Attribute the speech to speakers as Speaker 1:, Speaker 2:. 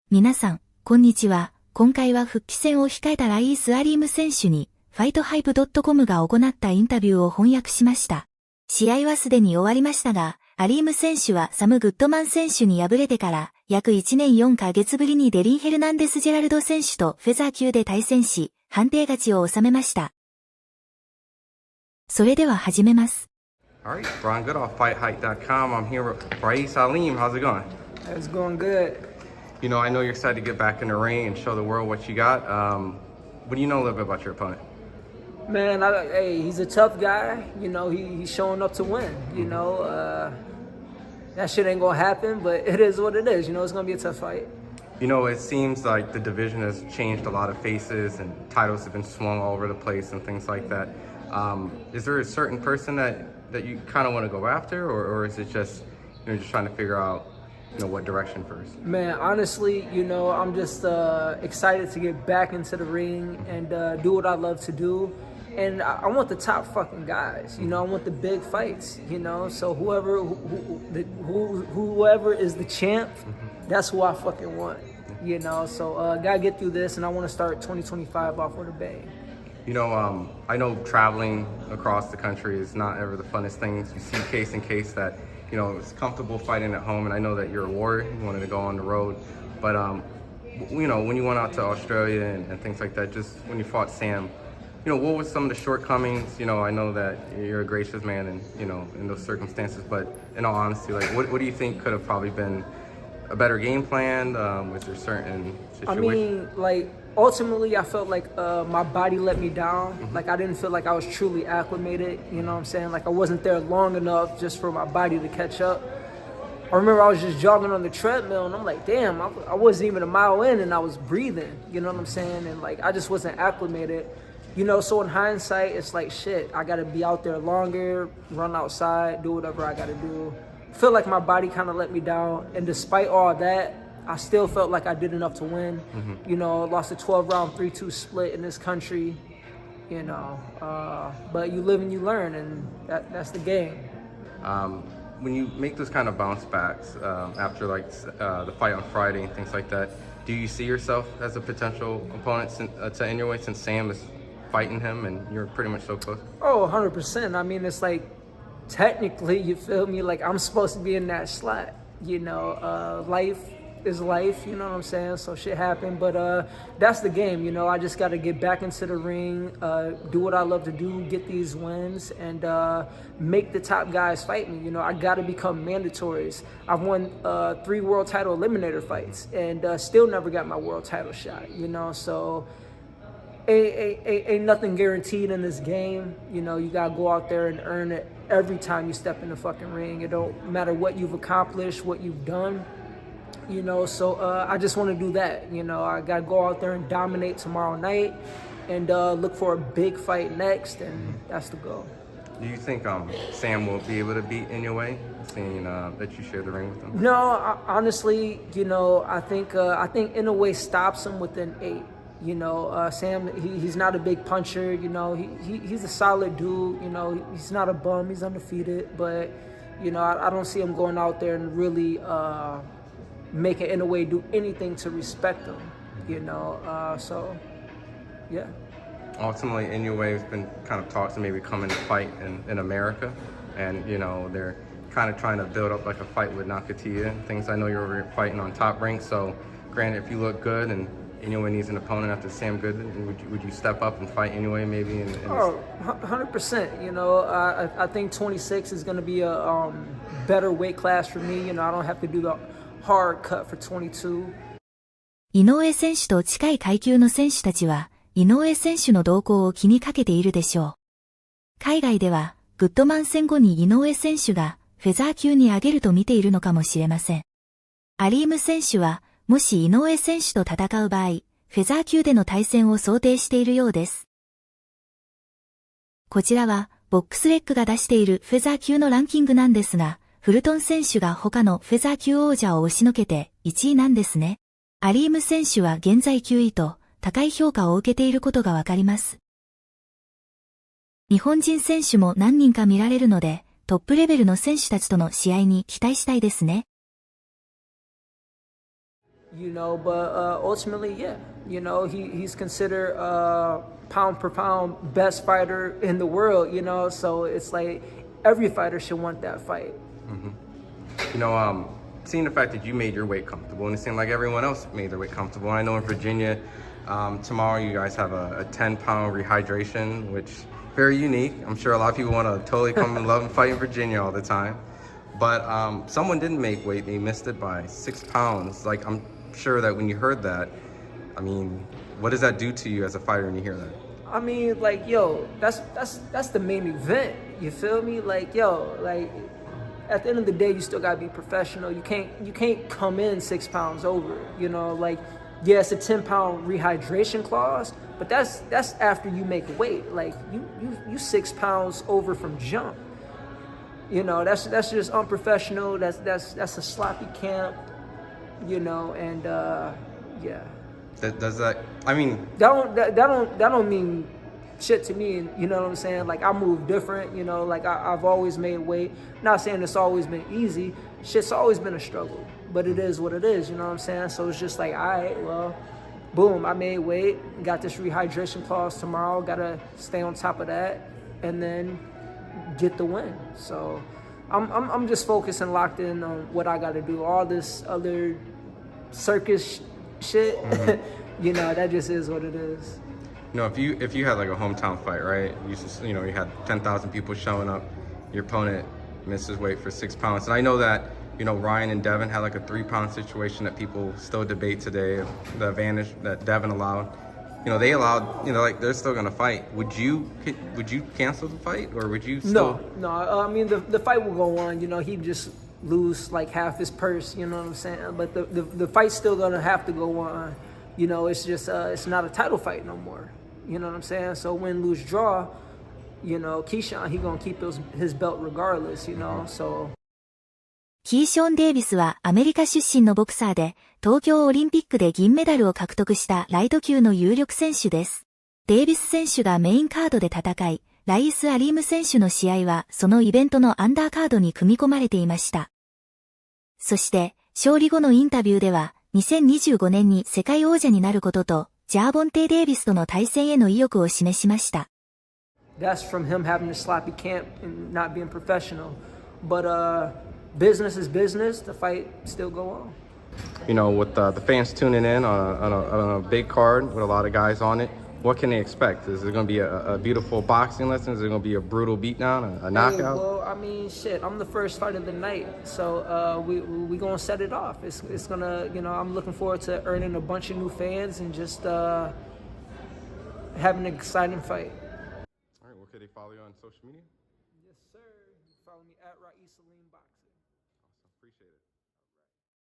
Speaker 1: 皆さん、こんにちは。今回は復帰戦を控えたライース・アリーム選手に、FightHype.com が行ったインタビューを翻訳しました。試合はすでに終わりましたが、アリーム選手はサム・グッドマン選手に敗れてから、約1年4ヶ月ぶりにデリン・ヘルナンデス・ジェラルド選手とフェザー級で対戦し、判定勝ちを収めました。それでは始めます。
Speaker 2: Alright, Ron Good off FightHype.com. I'm here with Ra'eese Aleem. How's it going?
Speaker 3: It's going good.
Speaker 2: You know, I know you're excited to get back in the ring and show the world what you got. What do you know a little bit about your opponent?
Speaker 3: Man, hey, he's a tough guy. You know, he's showing up to win. You know, that shit ain't gonna happen, but it is what it is. You know, it's gonna be a tough fight.
Speaker 2: You know, it seems like the division has changed a lot of faces and titles have been swung all over the place and things like that. Is there a certain person that you kind of want to go after, or is it just, you know, just trying to figure out, you know, what direction first?
Speaker 3: Man, honestly, you know, I'm just excited to get back into the ring and do what I love to do. And I want the top fucking guys, you know, I want the big fights, you know, so whoever is the champ, that's who I fucking want, you know, so gotta get through this and I want to start 2025 off with a bang.
Speaker 2: You know, I know traveling across the country is not ever the funnest things. You see case in case that, you know, it's comfortable fighting at home, and I know that you're a warrior, you wanted to go on the road, but, you know, when you went out to Australia and things like that, just when you fought Sam, you know, what were some of the shortcomings? You know, I know that you're a gracious man and, you know, in those circumstances, but in all honesty, like, what do you think could have probably been a better game plan? Was there certain situations?
Speaker 3: I mean, like, ultimately, I felt like my body let me down. Like, I didn't feel like I was truly acclimated, you know what I'm saying? Like, I wasn't there long enough just for my body to catch up. I remember I was just jogging on the treadmill, and I'm like, damn, I wasn't even a mile in, and I was breathing, you know what I'm saying? And, like, I just wasn't acclimated. You know, so in hindsight, it's like, shit, I got to be out there longer, run outside, do whatever I got to do. I feel like my body kind of let me down, and despite all that, I still felt like I did enough to win. You know, lost a 12-round 3-2 split in this country, you know. But you live and you learn, and that's the game.
Speaker 2: When you make those kind of bounce backs after, like, the fight on Friday and things like that, do you see yourself as a potential opponent to Inoue, since Sam is fighting him and you're pretty much so close?
Speaker 3: Oh, 100%. I mean, it's like, technically, you feel me, like, I'm supposed to be in that slot. You know, life is life, you know what I'm saying? So shit happened, but that's the game, you know. I just got to get back into the ring, do what I love to do, get these wins, and make the top guys fight me. You know, I got to become mandatories. I've won 3 world title eliminator fights and still never got my world title shot, you know, so ain't nothing guaranteed in this game. You know, you gotta go out there and earn it every time you step in the fucking ring. It don't matter what you've accomplished, what you've done, you know, so I just want to do that. You know, I gotta go out there and dominate tomorrow night and look for a big fight next, and that's the goal.
Speaker 2: Do you think Sam will be able to beat Inoue, seeing that you share the ring with him?
Speaker 3: No, honestly, you know, I think Inoue stops him within 8. You know, Sam, he's not a big puncher, you know, he's a solid dude, you know, he's not a bum, he's undefeated, but, you know, I don't see him going out there and really making Inoue do anything to respect him, you know, so, yeah.
Speaker 2: Ultimately, Inoue has been kind of talked to maybe coming to fight in America, and, you know, they're kind of trying to build up like a fight with Nakatiya and things. I know you're fighting on Top Rank, so granted, if you look good and Inoue needs an opponent after Sam Goodman, would you step up and fight Inoue maybe?
Speaker 3: Oh, 100%. You know, I think 26 is going to be a better weight class for me. You know, I don't have to do the hard cut for 22.
Speaker 1: 井上選手と近い階級の選手たちは、井上選手の動向を気にかけているでしょう。海外では、グッドマン戦後に井上選手がフェザー級に上げると見ているのかもしれません。アリーム選手は、もし井上選手と戦う場合、フェザー級での対戦を想定しているようです。こちらは、ボックスレッグが出しているフェザー級のランキングなんですが、フルトン選手が他のフェザー級王者を押しのけて1位なんですね。アリーム選手は現在9位と高い評価を受けていることがわかります。日本人選手も何人か見られるので、トップレベルの選手たちとの試合に期待したいですね。
Speaker 3: you know, but ultimately, yeah, you know, he's considered pound per pound best fighter in the world, you know, so it's like every fighter should want that fight.
Speaker 2: You know, seeing the fact that you made your weight comfortable, and it seemed like everyone else made their weight comfortable. And I know in Virginia, tomorrow you guys have a 10-pound rehydration, which very unique. I'm sure a lot of people want to totally come and love and fight in Virginia all the time. But someone didn't make weight. They missed it by 6 pounds. Like, I'm sure that when you heard that, I mean, what does that do to you as a fighter when you hear that?
Speaker 3: I mean, like, yo, that's the main event. You feel me? Like, yo, like, at the end of the day, you still gotta be professional. You can't come in 6 pounds over. You know, like, yeah, it's a 10-pound rehydration clause, but that's after you make weight. Like, you 6 pounds over from jump. You know, that's just unprofessional. That's a sloppy camp. You know, and yeah.
Speaker 2: Does that? I mean,
Speaker 3: that don't mean shit to me. You know what I'm saying? Like, I move different. You know, like I've always made weight. Not saying it's always been easy. Shit's always been a struggle. But it is what it is. You know what I'm saying? So it's just like, all right, well, boom, I made weight. Got this rehydration clause tomorrow. Gotta stay on top of that, and then get the win. So I'm just focused and locked in on what I gotta do. All this other circus shit, you know, that just is what it is.
Speaker 2: you know, if you had like a hometown fight, right? You know, you had 10,000 people showing up. Your opponent misses weight for 6 pounds, and I know that, you know, Ryan and Devin had like a 3-pound situation that people still debate today. The advantage that Devin allowed. You know, they allowed, you know, like, they're still gonna fight. Would you cancel the fight, or would you still?
Speaker 3: No. I mean, the fight will go on. You know, he'd just lose like half his purse. You know what I'm saying? But the fight's still gonna have to go on. You know, it's just it's not a title fight no more. You know what I'm saying? So win, lose, draw. You know, Keyshawn, he gonna keep his belt regardless. You know, so.
Speaker 1: キーショーン・デイビスはアメリカ出身のボクサーで、東京オリンピックで銀メダルを獲得したライト級の有力選手です。デイビス選手がメインカードで戦い、ライース・アリーム選手の試合はそのイベントのアンダーカードに組み込まれていました。そして、勝利後のインタビューでは、2025年に世界王者になることと、ジャーボンテイ・デイビスとの対戦への意欲を示しました。
Speaker 3: That's from him having a sloppy camp and not being professional. But business is business. The fight still go on.
Speaker 2: You know, with the fans tuning in on a big card with a lot of guys on it, what can they expect? Is it going to be a beautiful boxing lesson? Is it going to be a brutal beatdown, a knockout?
Speaker 3: Hey, well, I mean, shit, I'm the first fight of the night, so we going to set it off. It's going to, you know, I'm looking forward to earning a bunch of new fans and just having an exciting fight.
Speaker 2: All right, well, could they follow you on social media?
Speaker 3: Yes, sir. Follow me at Ra'eese Aleem Boxing.
Speaker 2: Awesome, appreciate it.